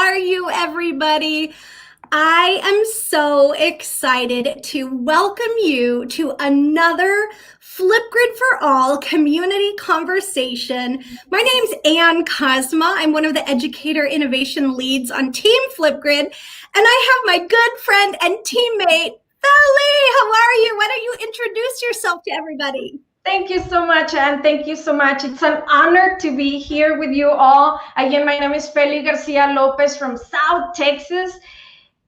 are you, everybody? I am so excited to welcome you to another Flipgrid for All community conversation. My name's Ann Cosma. I'm one of the educator innovation leads on Team Flipgrid, and I have my good friend and teammate, Feli. How are you? Why don't you introduce yourself to everybody? Thank you so much, Anne. Thank you so much. It's an honor to be here with you all. Again, my name is Feli Garcia Lopez from South Texas,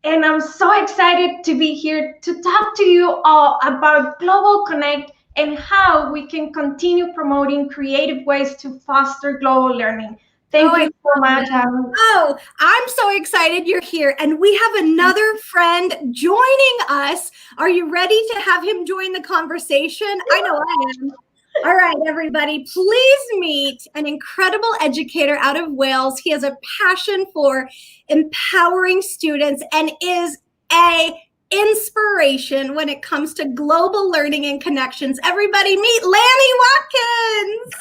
and I'm so excited to be here to talk to you all about GlobalConnect and how we can continue promoting creative ways to foster global learning. Thank you so much, Anne. Oh, I'm so excited you're here. And we have another friend joining us. Are you ready to have him join the conversation? I know I am. All right, everybody, please meet an incredible educator out of Wales. He has a passion for empowering students and is an inspiration when it comes to global learning and connections. Everybody meet Lanny Watkins.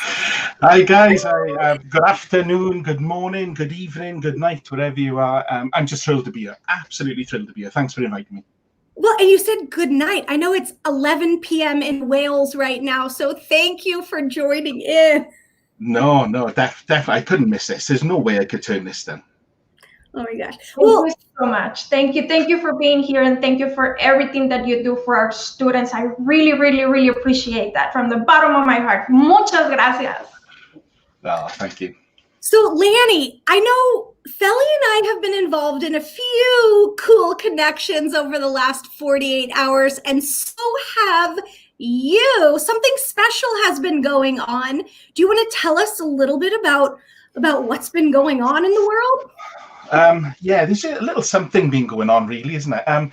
Hi guys, good afternoon, good morning, good evening, good night, wherever you are. I'm just thrilled to be here, absolutely thrilled to be here. Thanks for inviting me. Well, and you said good night. I know it's 11 p.m. in Wales right now, so thank you for joining in. No, definitely, I couldn't miss this. There's no way I could turn this down. Oh my gosh. Thank you so much. Thank you for being here, and thank you for everything that you do for our students. I really, really, really appreciate that from the bottom of my heart. Muchas gracias. Oh, thank you. So Lanny, I know Feli and I have been involved in a few cool connections over the last 48 hours, and so have you. Something special has been going on. Do you want to tell us a little bit about what's been going on in the world? Yeah, there's a little something been going on, really, isn't it?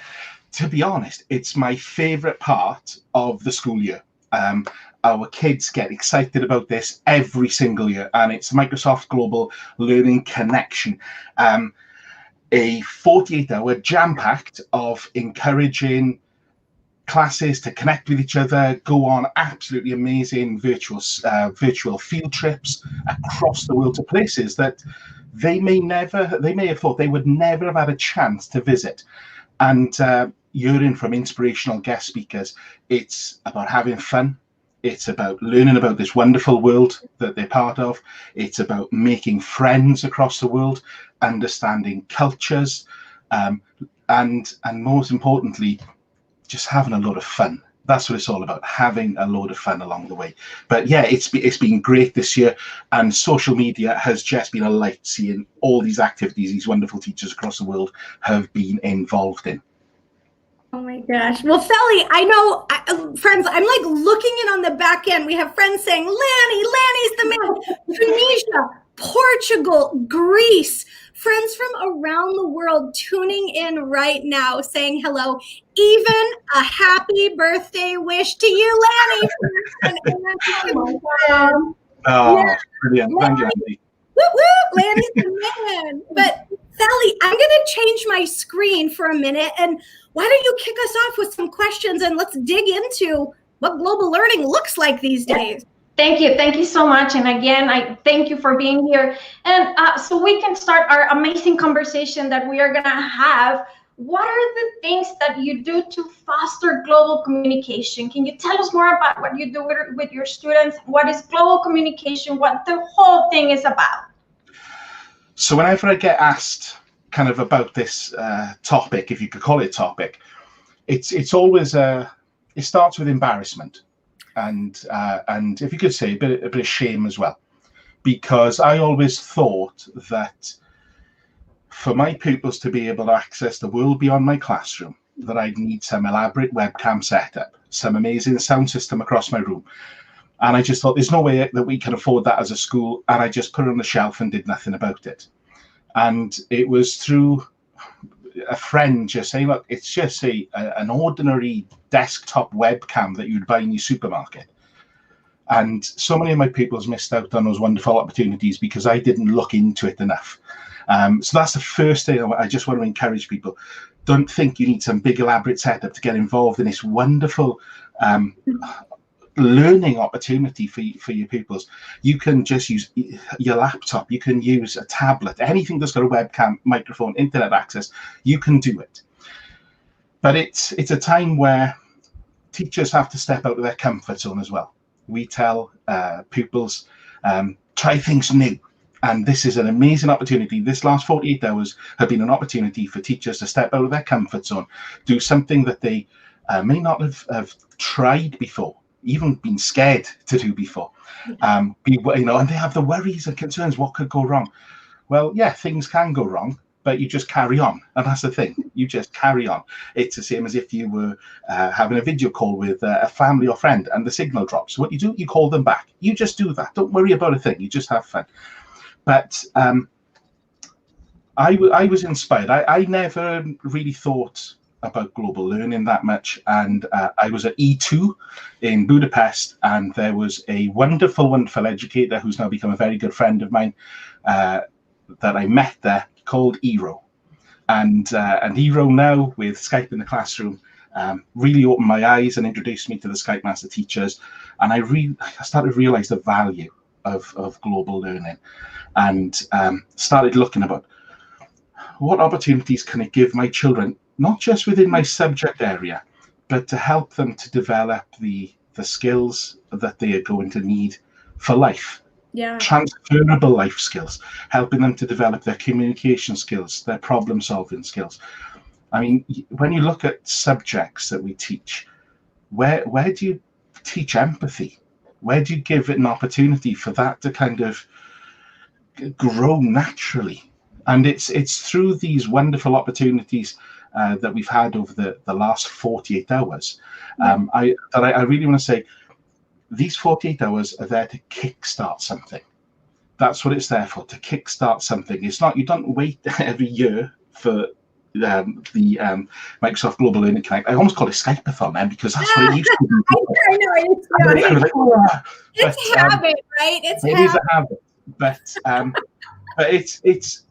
To be honest, it's my favorite part of the school year. Our kids get excited about this every single year, and it's Microsoft Global Learning Connection, a 48-hour jam-packed of encouraging classes to connect with each other, go on absolutely amazing virtual field trips across the world to places that they may have thought they would never have had a chance to visit. And hearing from inspirational guest speakers, it's about having fun. It's about learning about this wonderful world that they're part of. It's about making friends across the world, understanding cultures, and most importantly, just having a lot of fun. That's what it's all about, having a load of fun along the way. But yeah, it's been great this year, and social media has just been a light seeing all these activities these wonderful teachers across the world have been involved in. Oh my gosh. Well, Feli, I know, friends, I'm like looking in on the back end. We have friends saying, Lanny's the man. Tunisia, Portugal, Greece, friends from around the world tuning in right now saying hello. Even a happy birthday wish to you, Lanny. Oh, yeah. Brilliant. Thank you, Andy. Woo woo, Lanny's the man. But Feli, I'm going to change my screen for a minute, and why don't you kick us off with some questions, and let's dig into what global learning looks like these days. Thank you so much, and again, I thank you for being here. And so we can start our amazing conversation that we are going to have. What are the things that you do to foster global communication? Can you tell us more about what you do with your students? What is global communication? What the whole thing is about? So whenever I get asked kind of about this topic, if you could call it topic, it's always it starts with embarrassment, and if you could say a bit of shame as well, because I always thought that for my pupils to be able to access the world beyond my classroom, that I'd need some elaborate webcam setup, some amazing sound system across my room. And I just thought there's no way that we can afford that as a school. And I just put it on the shelf and did nothing about it. And it was through a friend just saying, look, it's just an ordinary desktop webcam that you'd buy in your supermarket. And so many of my pupils missed out on those wonderful opportunities because I didn't look into it enough. So that's the first thing I just want to encourage people. Don't think you need some big elaborate setup to get involved in this wonderful learning opportunity for your pupils. You can just use your laptop, you can use a tablet, anything that's got a webcam, microphone, internet access, you can do it. But it's a time where teachers have to step out of their comfort zone as well. We tell pupils, try things new. And this is an amazing opportunity. This last 48 hours have been an opportunity for teachers to step out of their comfort zone, do something that they may not have tried before, even been scared to do before. And they have the worries and concerns, what could go wrong? Well, yeah, things can go wrong, but you just carry on. And that's the thing, you just carry on. It's the same as if you were having a video call with a family or friend and the signal drops. What you do, you call them back. You just do that. Don't worry about a thing, you just have fun. But I was inspired. I never really thought about global learning that much, and I was at E2 in Budapest, and there was a wonderful educator who's now become a very good friend of mine that I met there, called Eero. And Eero now, with Skype in the classroom, really opened my eyes and introduced me to the Skype Master teachers, and I started to realize the value of global learning, and started looking about what opportunities can it give my children, not just within my subject area, but to help them to develop the skills that they are going to need for life. Yeah. Transferable life skills, helping them to develop their communication skills, their problem solving skills. I mean, when you look at subjects that we teach, where do you teach empathy? Where do you give it an opportunity for that to kind of grow naturally? And it's through these wonderful opportunities that we've had over the last 48 hours. I really want to say these 48 hours are there to kickstart something. That's what it's there for, to kickstart something. It's not, you don't wait every year for the Microsoft Global Learning Connect. I almost call it Skype-a-thon then, because that's what it used to be. I know, it's habit, right? It is a habit. But it's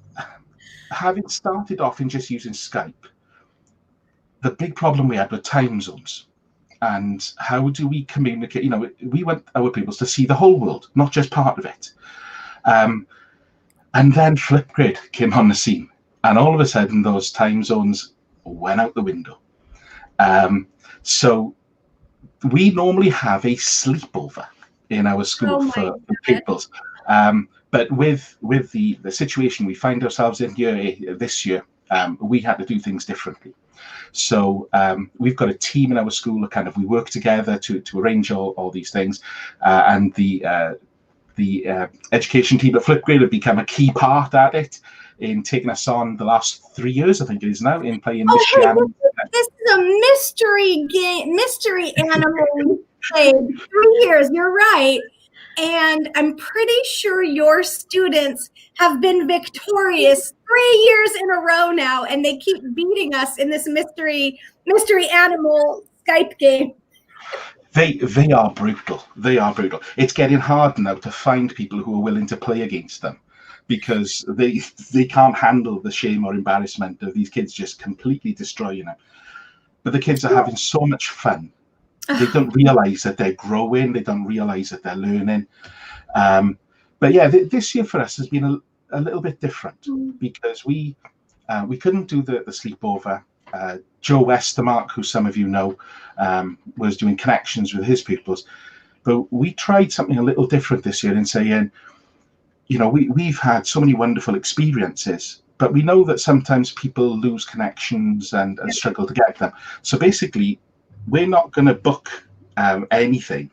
having started off in just using Skype, the big problem we had were time zones. And how do we communicate? You know, we want our pupils to see the whole world, not just part of it. And then Flickr came on the scene, and all of a sudden those time zones went out the window. So we normally have a sleepover in our school for the pupils. But with the situation we find ourselves in here this year, we had to do things differently. So we've got a team in our school that we work together to arrange all these things, and the education team at Flickr have become a key part at it, in taking us on the last 3 years, I think it is now, in playing mystery animals. This is a mystery game, mystery animal played 3 years. You're right. And I'm pretty sure your students have been victorious 3 years in a row now, and they keep beating us in this mystery animal Skype game. They are brutal. They are brutal. It's getting hard now to find people who are willing to play against them, because they can't handle the shame or embarrassment of these kids just completely destroying them. But the kids are having so much fun. They don't realize that they're growing. They don't realize that they're learning. But yeah, this year for us has been a little bit different, because we couldn't do the sleepover. Joe Westermark, who some of you know, was doing connections with his pupils. But we tried something a little different this year in saying, you know, we've had so many wonderful experiences, but we know that sometimes people lose connections and struggle to get them. So basically, we're not going to book anything,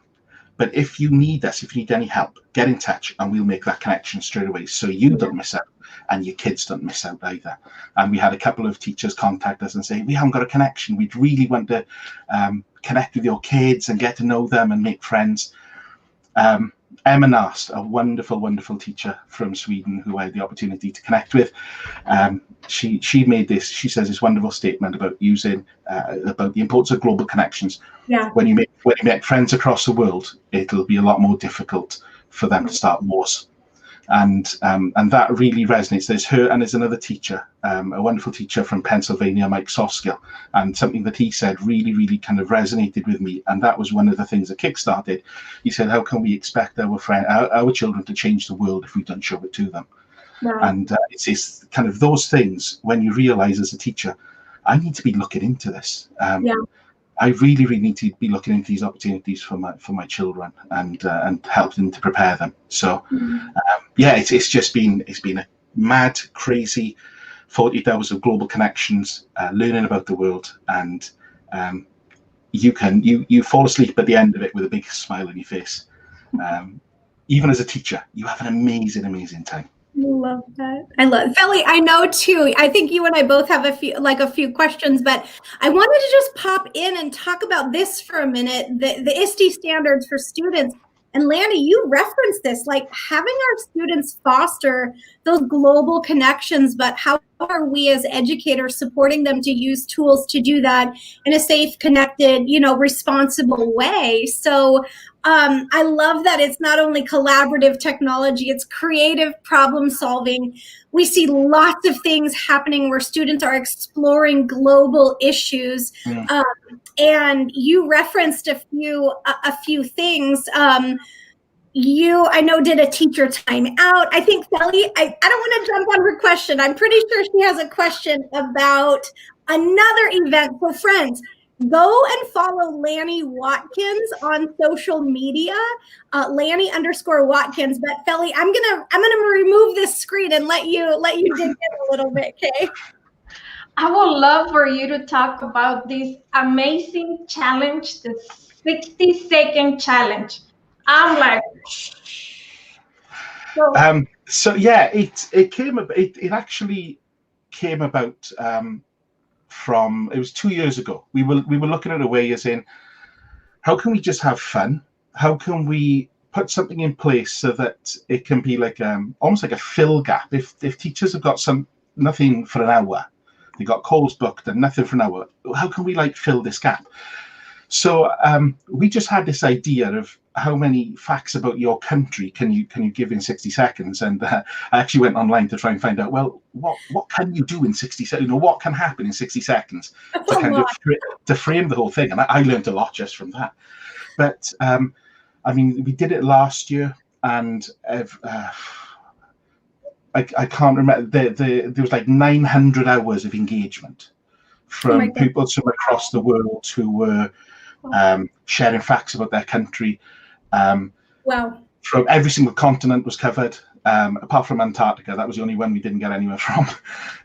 but if you need us, if you need any help, get in touch and we'll make that connection straight away, so you don't miss out and your kids don't miss out either. And we had a couple of teachers contact us and say, we haven't got a connection. We'd really want to connect with your kids and get to know them and make friends. Emma Nast, a wonderful, wonderful teacher from Sweden who I had the opportunity to connect with. She made this, she says this wonderful statement about using, about the importance of global connections. Yeah. When you make friends across the world, it'll be a lot more difficult for them to start wars. And that really resonates. There's her and there's another teacher, a wonderful teacher from Pennsylvania, Mike Soskill, and something that he said really kind of resonated with me. And that was one of the things that kickstarted. He said, how can we expect our children to change the world if we don't show it to them? Wow. And it's kind of those things when you realize as a teacher, I need to be looking into this. I really need to be looking into these opportunities for my children and help them to prepare them. So it's just been a mad, crazy 48 hours of global connections, learning about the world, and you fall asleep at the end of it with a big smile on your face. Even as a teacher, you have an amazing time. Love that. I love Feli. I know too. I think you and I both have a few questions, but I wanted to just pop in and talk about this for a minute. The ISTE standards for students. And Lanny, you referenced this, like having our students foster those global connections, but how are we as educators supporting them to use tools to do that in a safe, connected, responsible way? So I love that it's not only collaborative technology, it's creative problem solving. We see lots of things happening where students are exploring global issues. And you referenced a few things. You, I know, did a teacher time out. I think Feli, I don't want to jump on her question. I'm pretty sure she has a question about another event. So friends, go and follow Lanny Watkins on social media, Lanny_Watkins. But Feli, I'm gonna remove this screen and let you dig in a little bit, okay? I would love for you to talk about this amazing challenge, the 60-second challenge. I'm like, so yeah, it actually came about from, it was 2 years ago. We were looking at a way as in, how can we just have fun? How can we put something in place so that it can be like almost like a fill gap? If teachers have got nothing for an hour, they got calls booked and nothing for an hour, how can we like fill this gap? So we just had this idea of how many facts about your country can you give in 60 seconds? And I actually went online to try and find out, well, what can you do in 60 seconds? What can happen in 60 seconds to frame the whole thing? And I learned a lot just from that. But I mean, we did it last year, and I can't remember. There was like 900 hours of engagement from people from across the world who were sharing facts about their country. Wow. From every single continent was covered, apart from Antarctica. That was the only one we didn't get anywhere from.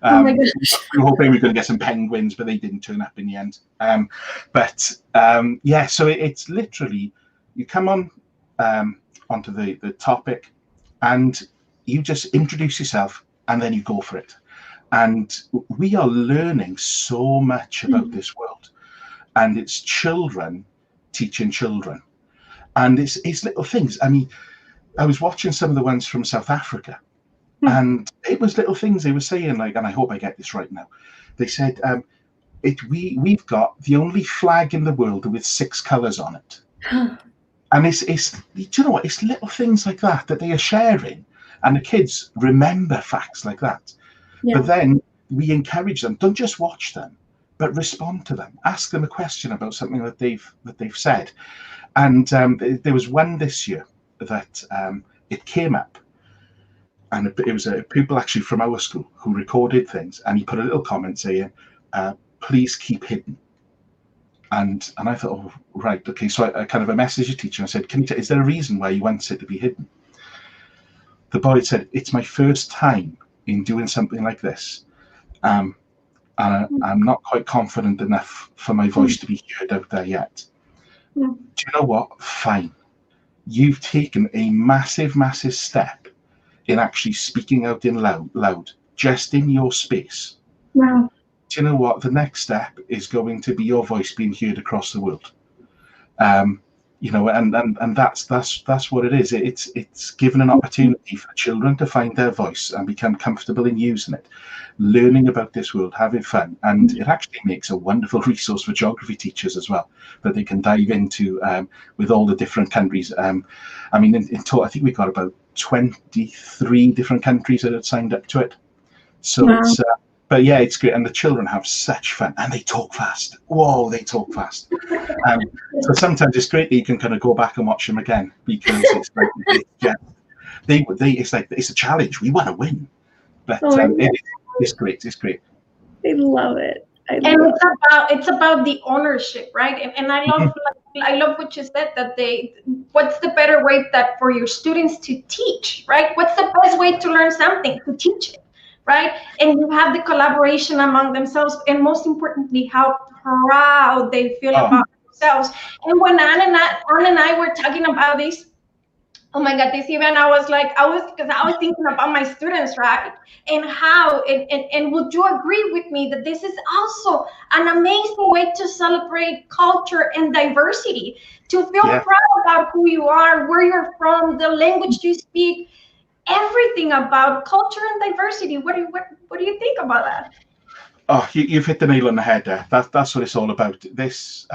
Oh my gosh. We were hoping we were going to get some penguins, but they didn't turn up in the end. Yeah, so it's literally, you come on onto the topic and you just introduce yourself and then you go for it. And we are learning so much about this world, and it's children teaching children. And it's little things. I mean, I was watching some of the ones from South Africa, and it was little things they were saying, like, and I hope I get this right now. They said, we've got the only flag in the world with 6 colors on it. And do you know what? It's little things like that they are sharing, and the kids remember facts like that. Yeah. But then we encourage them, don't just watch them, but respond to them. Ask them a question about something that they've said. And there was one this year that it came up, and it was people actually from our school who recorded things, and he put a little comment saying, please keep hidden. And I thought, oh, right, okay. So I kind of messaged the teacher and I said, is there a reason why you want it to be hidden? The boy said, it's my first time in doing something like this. And I'm not quite confident enough for my voice to be heard out there yet. Do you know what? Fine. You've taken a massive step in actually speaking out in loud, just in your space. Wow. Do you know what? The next step is going to be your voice being heard across the world. and that's what it is. It's given an opportunity for children to find their voice and become comfortable in using it, learning about this world, having fun, and it actually makes a wonderful resource for geography teachers as well, that they can dive into with all the different countries. I mean, in total, I think we got about 23 different countries that had signed up to it. So wow. But yeah, it's great, and the children have such fun, and they talk fast. Whoa, they talk fast. So sometimes it's great that you can kind of go back and watch them again, because it's like it's a challenge. We want to win, but it's great. It's great. I love it. It's about the ownership, right? And I love I love what you said, that what's the better way that for your students to teach, right? What's the best way to learn something? To teach it. Right? And you have the collaboration among themselves, and most importantly, how proud they feel about themselves. And when Anne and I were talking about this, oh my God, this event, I was thinking about my students, right? And how, and would you agree with me that this is also an amazing way to celebrate culture and diversity, to feel proud about who you are, where you're from, the language you speak, everything about culture and diversity. What do you think about that? Oh, you've hit the nail on the head there. That's what it's all about. This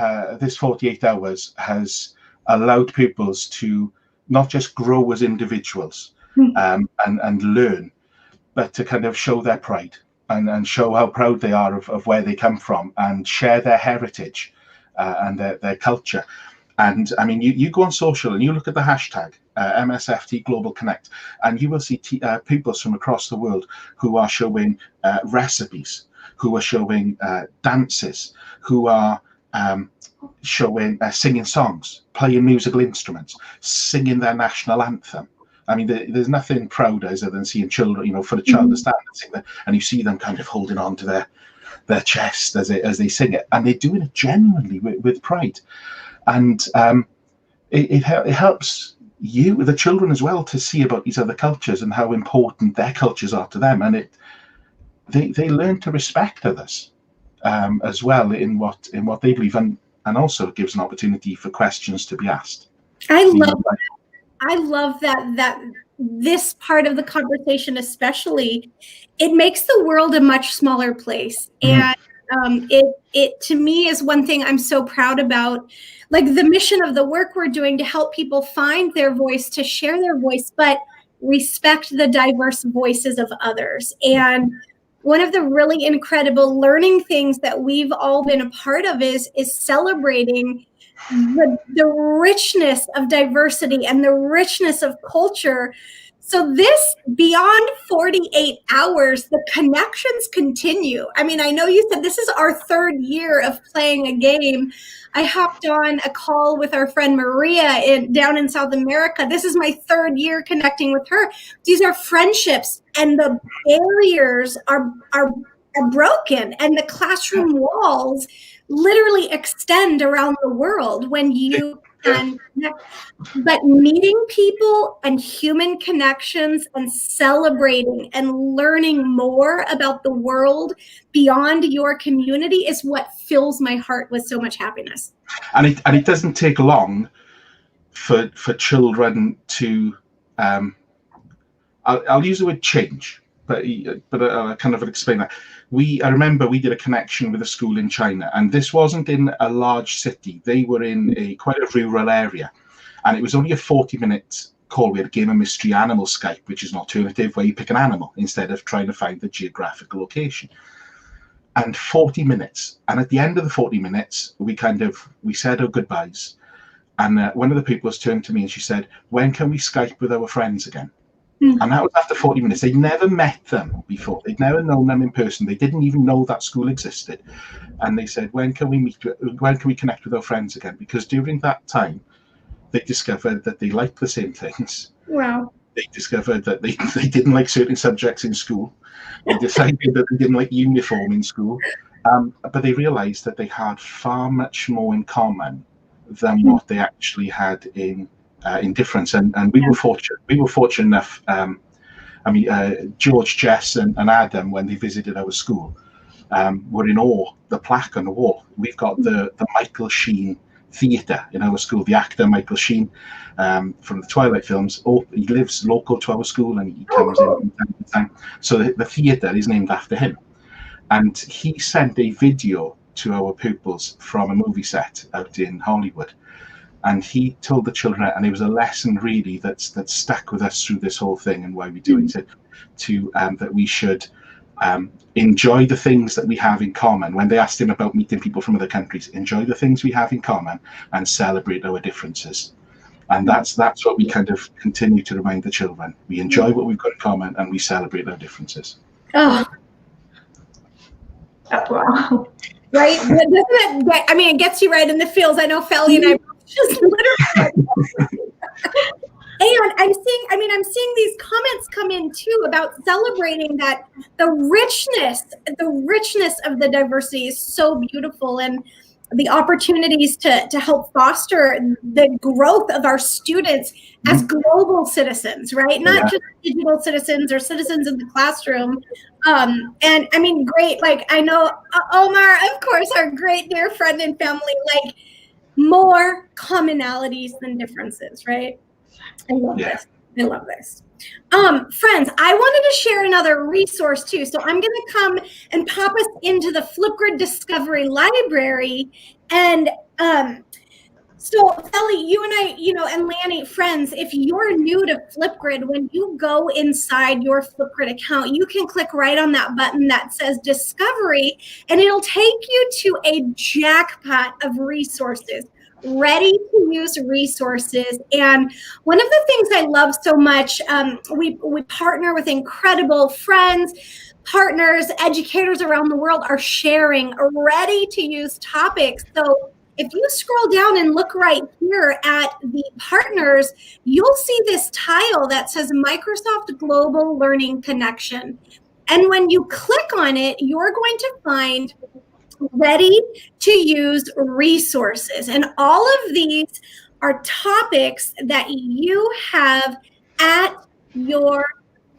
48 hours has allowed pupils to not just grow as individuals and learn, but to kind of show their pride and show how proud they are of where they come from, and share their heritage and their culture. And I mean, you go on social and you look at the hashtag MSFT GlobalConnect, and you will see pupils from across the world who are showing recipes, who are showing dances, who are showing singing songs, playing musical instruments, singing their national anthem. I mean, there's nothing prouder than seeing children, for a child to stand and sing that, and you see them kind of holding on to their chest as they sing it, and they're doing it genuinely with pride. And it helps you, the children as well, to see about these other cultures and how important their cultures are to them, and they learn to respect others as well in what they believe, and also gives an opportunity for questions to be asked. I love that this part of the conversation, especially, it makes the world a much smaller place. And it to me is one thing I'm so proud about, like the mission of the work we're doing to help people find their voice, to share their voice, but respect the diverse voices of others. And one of the really incredible learning things that we've all been a part of is celebrating the richness of diversity and the richness of culture. So this, beyond 48 hours, the connections continue. I mean, I know you said this is our third year of playing a game. I hopped on a call with our friend Maria down in South America. This is my third year connecting with her. These are friendships, and the barriers are broken, and the classroom walls literally extend around the world when you can connect. But meeting people and human connections and celebrating and learning more about the world beyond your community is what fills my heart with so much happiness. And it doesn't take long for children to I'll use the word change, but I'll kind of explain that. I remember we did a connection with a school in China, and this wasn't in a large city. They were in quite a rural area, and it was only a 40-minute call. We had a game of mystery animal Skype, which is an alternative where you pick an animal instead of trying to find the geographical location. And 40 minutes. And at the end of the 40 minutes, we said our goodbyes. And one of the pupils turned to me and she said, "When can we Skype with our friends again?" And that was after 40 minutes. They'd never met them before. They'd never known them in person. They didn't even know that school existed. And they said, when can we connect with our friends again? Because during that time, they discovered that they liked the same things. Wow. They discovered that they didn't like certain subjects in school. They decided that they didn't like uniform in school. But they realized that they had far much more in common than what they actually had in difference, and we were fortunate. We were fortunate enough. George, Jess, and Adam, when they visited our school, were in awe. The plaque on the wall. We've got the Michael Sheen theatre in our school. The actor Michael Sheen from the Twilight films, he lives local to our school, and he comes in from time to time. So the theatre is named after him, and he sent a video to our pupils from a movie set out in Hollywood, and he told the children, and it was a lesson really that stuck with us through this whole thing and why we do it, that we should enjoy the things that we have in common. When they asked him about meeting people from other countries, enjoy the things we have in common and celebrate our differences. And that's what we kind of continue to remind the children. We enjoy what we've got in common and we celebrate our differences. Oh, Wow. right? Doesn't it, I mean, it gets you right in the feels. I know Felly and I just literally. And I'm seeing these comments come in too about celebrating that the richness of the diversity is so beautiful, and the opportunities to help foster the growth of our students as global citizens, right? Not just digital citizens or citizens in the classroom. And I mean, great, like I know Omar, of course, our great dear friend and family, like more commonalities than differences, right? I love this. I love this. Friends, I wanted to share another resource too. So I'm going to come and pop us into the Flickr Discovery Library. And so Felly, you and I, and Lanny, friends, if you're new to Flipgrid, when you go inside your Flipgrid account, you can click right on that button that says Discovery, and it'll take you to a jackpot of resources, ready to use resources. And one of the things I love so much, we partner with incredible friends, partners, educators around the world are sharing ready to use topics. So if you scroll down and look right here at the partners, you'll see this tile that says Microsoft Global Learning Connection. And when you click on it, you're going to find ready to use resources. And all of these are topics that you have at your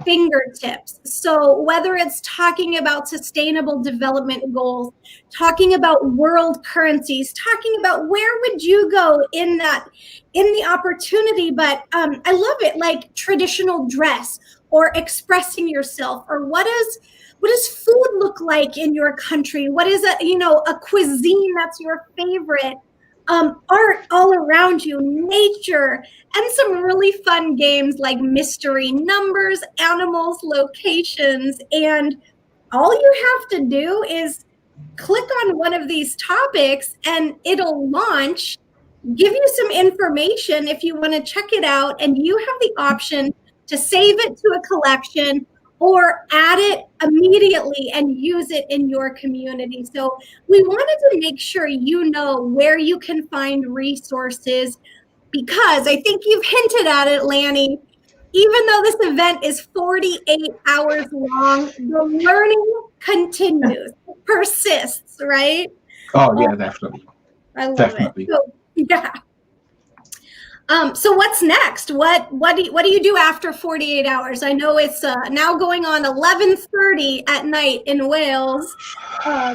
fingertips. So whether it's talking about sustainable development goals, talking about world currencies, talking about where would you go in the opportunity, but I love it, like traditional dress or expressing yourself, or what does food look like in your country? What is a cuisine that's your favorite? Art all around you, nature, and some really fun games like mystery numbers, animals, locations. And all you have to do is click on one of these topics and it'll launch, give you some information if you want to check it out, and you have the option to save it to a collection or add it immediately and use it in your community. So we wanted to make sure you know where you can find resources, because I think you've hinted at it, Lanny. Even though this event is 48 hours long, the learning continues, persists, right? Oh, yeah, definitely. I love it. So, yeah. So what's next? What do you do after 48 hours? I know it's now going on 11:30 at night in Wales. What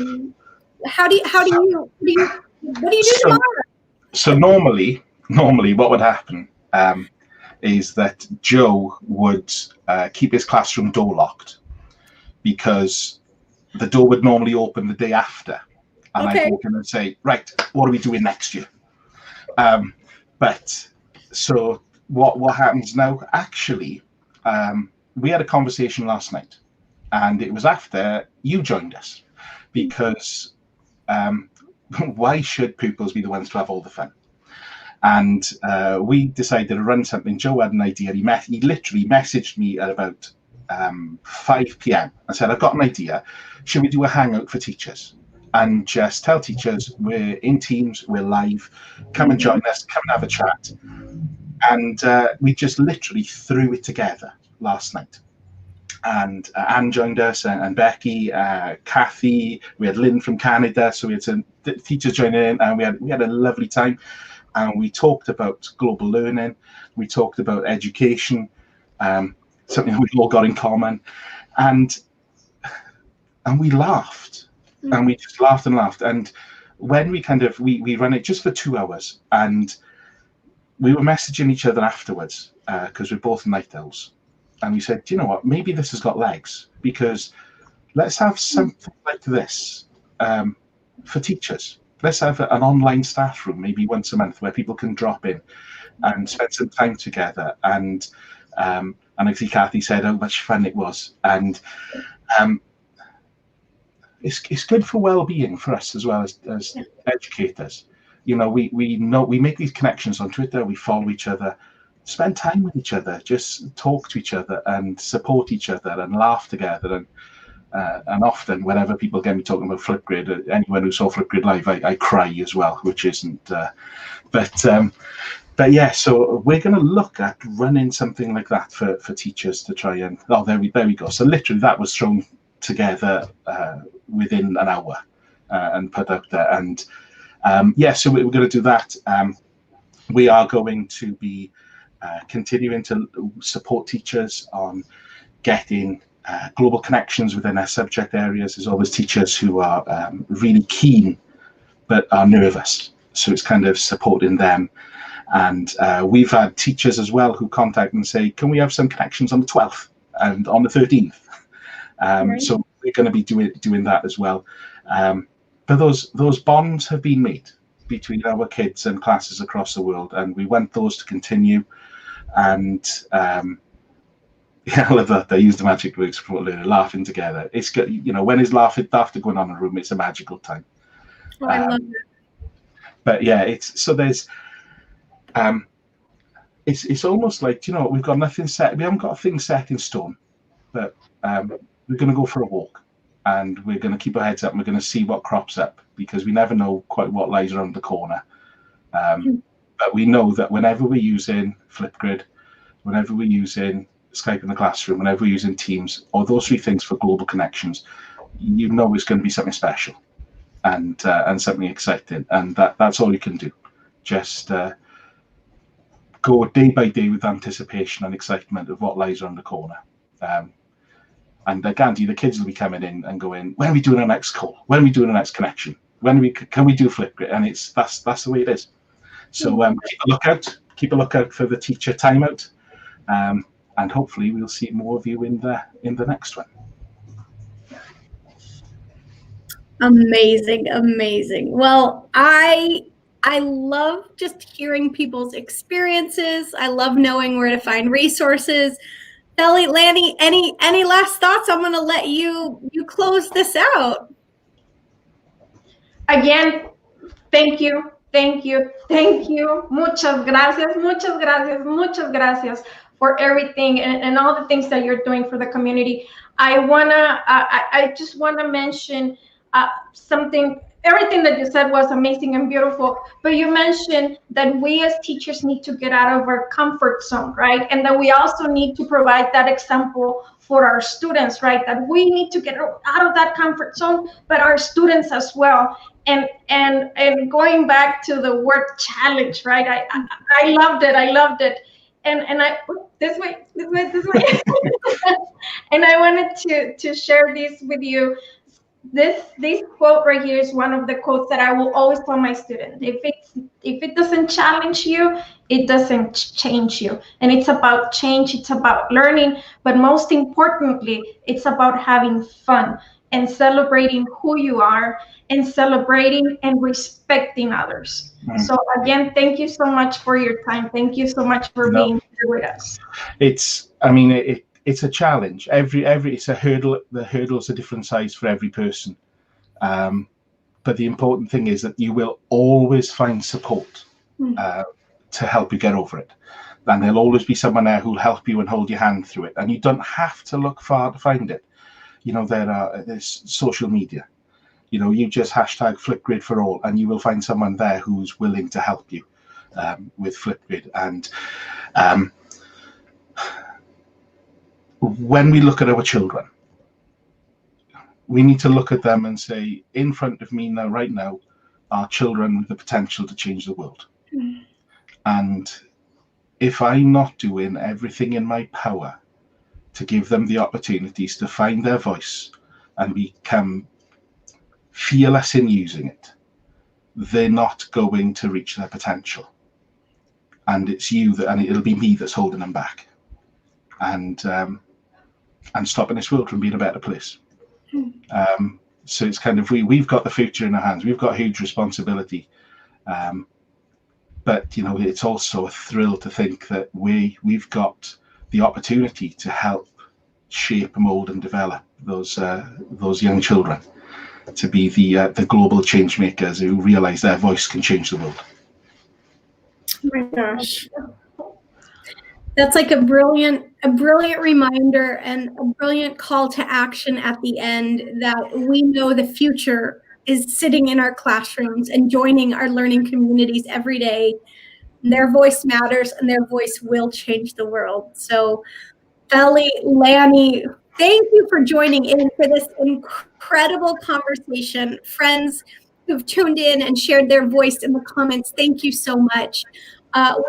do you do tomorrow? So normally what would happen is that Joe would keep his classroom door locked, because the door would normally open the day after, and I'd walk in and say, right, what are we doing next year? But so what happens now? Actually, we had a conversation last night, and it was after you joined us, because why should pupils be the ones to have all the fun? And we decided to run something. Joe had an idea. He literally messaged me at about 5 p.m. and said, I've got an idea. Should we do a hangout for teachers? And just tell teachers we're in Teams, we're live, come and join us, come and have a chat. And we just literally threw it together last night. And Anne joined us, and Becky, Kathy, we had Lynn from Canada, so we had some teachers join in, and we had a lovely time. And we talked about global learning, we talked about education, something we've all got in common, and we laughed. And we just laughed and laughed. And when we run it just for 2 hours, and we were messaging each other afterwards because we're both night owls, and we said, do you know what, maybe this has got legs, because let's have something like this for teachers. Let's have an online staff room, maybe once a month, where people can drop in and spend some time together. And I see Kathy said how much fun it was, and it's good for well-being for us as well as educators. You know, we make these connections on Twitter, we follow each other, spend time with each other, just talk to each other and support each other and laugh together. And often whenever people get me talking about Flickr, anyone who saw Flickr live, I cry as well, which isn't but yeah, so we're going to look at running something like that for teachers to try and, oh, there we go. So literally that was thrown together within an hour and put out there. And yeah, so we're going to do that. We are going to be continuing to support teachers on getting global connections within their subject areas. There's always teachers who are really keen but are nervous, so it's kind of supporting them. And we've had teachers as well who contact and say, can we have some connections on the 12th and on the 13th? Right. So we're going to be doing that as well. But those bonds have been made between our kids and classes across the world, and we want those to continue. And yeah, I love that they use the magic words for laughing together. It's good, you know, when it's laughter going on in a room, it's a magical time. Oh, I love it. But yeah, there's it's almost like, you know, we've got nothing set. We haven't got a thing set in stone, but we're going to go for a walk, and we're going to keep our heads up, and we're going to see what crops up, because we never know quite what lies around the corner. But we know that whenever we're using Flipgrid, whenever we're using Skype in the classroom, whenever we're using Teams, or those three things for global connections, you know it's going to be something special and something exciting, and that's all you can do. Just go day by day with anticipation and excitement of what lies around the corner. And I guarantee the kids will be coming in and going, when are we doing our next call? When are we doing our next connection? Can we do Flipgrid? And that's the way it is. So keep a lookout for the teacher timeout, and hopefully we'll see more of you in the next one. Amazing. Well, I love just hearing people's experiences. I love knowing where to find resources. Belly, Lanny, any last thoughts? I'm going to let you close this out. Again, thank you. Muchas gracias for everything and all the things that you're doing for the community. I just wanna mention something. Everything that you said was amazing and beautiful, but you mentioned that we as teachers need to get out of our comfort zone, right? And that we also need to provide that example for our students, right? That we need to get out of that comfort zone, but our students as well. And going back to the word challenge, right? I loved it. And I this way. And I wanted to share this with you. This quote right here is one of the quotes that I will always tell my students. If it doesn't challenge you, it doesn't change you. And it's about change, it's about learning, but most importantly, it's about having fun and celebrating who you are and celebrating and respecting others. So again, thank you so much for your time. Thank you so much for being here with us. It's a challenge. It's a hurdle. The hurdle's a different size for every person. But the important thing is that you will always find support to help you get over it. And there'll always be someone there who'll help you and hold your hand through it. And you don't have to look far to find it. You know, there's social media. You know, you just hashtag Flipgrid for all, and you will find someone there who's willing to help you with Flipgrid. And when we look at our children, we need to look at them and say, in front of me now, right now, are children with the potential to change the world. And if I'm not doing everything in my power to give them the opportunities to find their voice and become fearless in using it, they're not going to reach their potential. And it's you that, and it'll be me that's holding them back, and stopping this world from being a better place. So it's kind of, we've got the future in our hands. We've got huge responsibility, but you know, it's also a thrill to think that we've got the opportunity to help shape, mold, and develop those young children to be the global change makers who realize their voice can change the world. Oh my gosh. That's like a brilliant reminder and a brilliant call to action at the end, that we know the future is sitting in our classrooms and joining our learning communities every day. Their voice matters, and their voice will change the world. So, Feli, Lanny, thank you for joining in for this incredible conversation. Friends who've tuned in and shared their voice in the comments, thank you so much.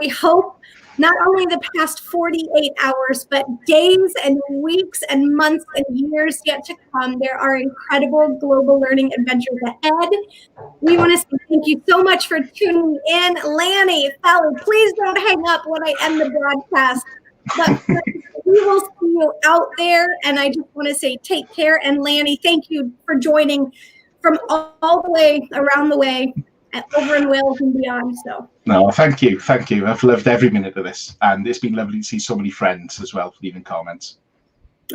We hope not only the past 48 hours, but days and weeks and months and years yet to come, there are incredible global learning adventures ahead. We want to say thank you so much for tuning in. Lanny, Feli, please don't hang up when I end the broadcast. But we will see you out there, and I just want to say take care. And Lanny, thank you for joining from all the way around the way, over in Wales and beyond. So no, thank you. I've loved every minute of this, and it's been lovely to see so many friends as well leaving comments.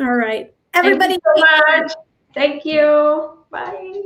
All right, everybody. Thank you so much. Thank you. Bye.